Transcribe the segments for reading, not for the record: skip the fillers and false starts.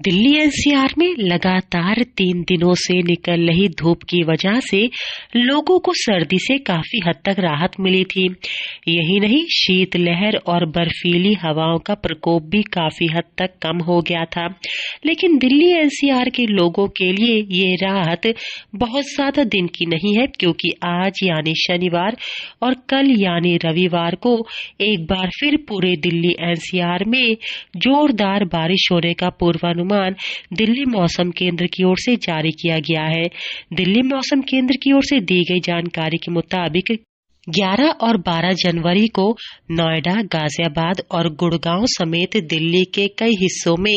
Delhi NCR में लगातार 3 दिनों से निकल रही धूप की वजह से लोगों को सर्दी से काफी हद तक राहत मिली थी। यही नहीं, शीतलहर और बर्फीली हवाओं का प्रकोप भी काफी हद तक कम हो गया था। लेकिन दिल्ली एनसीआर के लोगों के लिए ये राहत बहुत ज्यादा दिन की नहीं है, क्योंकि आज यानी शनिवार और कल यानी रविवार को एक बार फिर पूरे दिल्ली एनसीआर में जोरदार बारिश होने का पूर्वानुमान दिल्ली मौसम केंद्र की ओर से जारी किया गया है। दिल्ली मौसम केंद्र की ओर से दी गई जानकारी के मुताबिक 11 और 12 जनवरी को नोएडा, गाजियाबाद और गुड़गांव समेत दिल्ली के कई हिस्सों में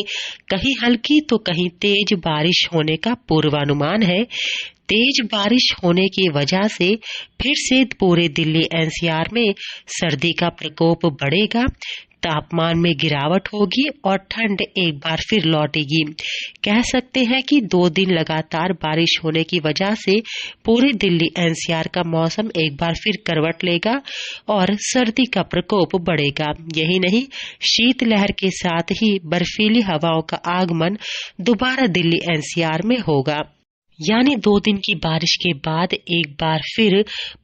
कहीं हल्की तो कहीं तेज बारिश होने का पूर्वानुमान है। तेज बारिश होने की वजह से फिर से पूरे दिल्ली एनसीआर में सर्दी का प्रकोप बढ़ेगा, तापमान में गिरावट होगी और ठंड एक बार फिर लौटेगी। कह सकते हैं कि 2 दिन लगातार बारिश होने की वजह से पूरे दिल्ली एनसीआर का मौसम एक बार फिर करवट लेगा और सर्दी का प्रकोप बढ़ेगा। यही नहीं, शीतलहर के साथ ही बर्फीली हवाओं का आगमन दोबारा दिल्ली एनसीआर में होगा। यानी 2 दिन की बारिश के बाद एक बार फिर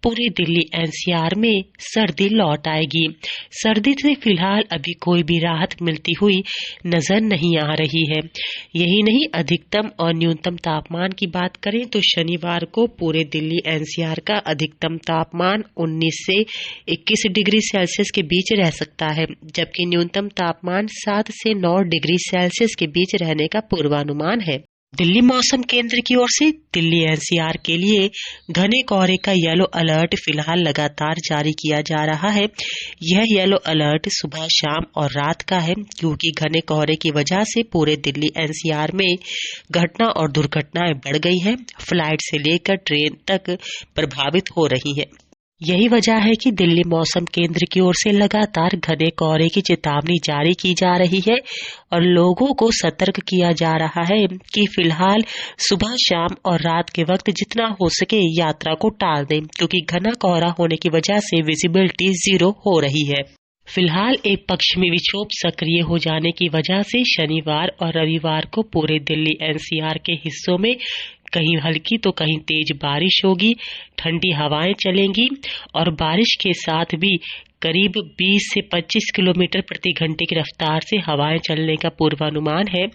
पूरे दिल्ली एनसीआर में सर्दी लौट आएगी। सर्दी से फिलहाल अभी कोई भी राहत मिलती हुई नजर नहीं आ रही है। यही नहीं, अधिकतम और न्यूनतम तापमान की बात करें तो शनिवार को पूरे दिल्ली एनसीआर का अधिकतम तापमान 19 से 21 डिग्री सेल्सियस के बीच रह सकता है, जबकि न्यूनतम तापमान 7 से 9 डिग्री सेल्सियस के बीच रहने का पूर्वानुमान है। दिल्ली मौसम केंद्र की ओर से दिल्ली एनसीआर के लिए घने कोहरे का येलो अलर्ट फिलहाल लगातार जारी किया जा रहा है। यह येलो अलर्ट सुबह, शाम और रात का है, क्योंकि घने कोहरे की वजह से पूरे दिल्ली एनसीआर में घटना और दुर्घटनाएं बढ़ गई हैं। फ्लाइट से लेकर ट्रेन तक प्रभावित हो रही है। यही वजह है कि दिल्ली मौसम केंद्र की ओर से लगातार घने कोहरे की चेतावनी जारी की जा रही है और लोगों को सतर्क किया जा रहा है कि फिलहाल सुबह, शाम और रात के वक्त जितना हो सके यात्रा को टाल दें, क्योंकि घना कोहरा होने की वजह से विजिबिलिटी 0 हो रही है। फिलहाल एक पश्चिमी विक्षोभ सक्रिय हो जाने की वजह से शनिवार और रविवार को पूरे दिल्ली एनसीआर के हिस्सों में कहीं हल्की तो कहीं तेज बारिश होगी, ठंडी हवाएं चलेंगी और बारिश के साथ भी करीब 20 से 25 किलोमीटर प्रति घंटे की रफ्तार से हवाएं चलने का पूर्वानुमान है।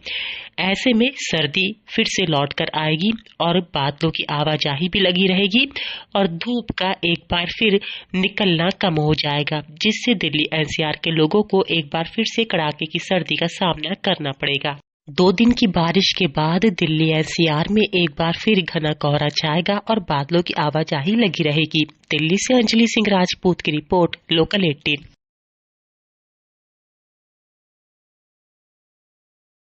ऐसे में सर्दी फिर से लौट कर आएगी और बादलों की आवाजाही भी लगी रहेगी और धूप का एक बार फिर निकलना कम हो जाएगा, जिससे दिल्ली एनसीआर के लोगों को एक बार फिर से कड़ाके की सर्दी का सामना करना पड़ेगा। 2 दिन की बारिश के बाद दिल्ली एनसीआर में एक बार फिर घना कोहरा छाएगा और बादलों की आवाजाही लगी रहेगी। दिल्ली से अंजलि सिंह राजपूत की रिपोर्ट, लोकल 18।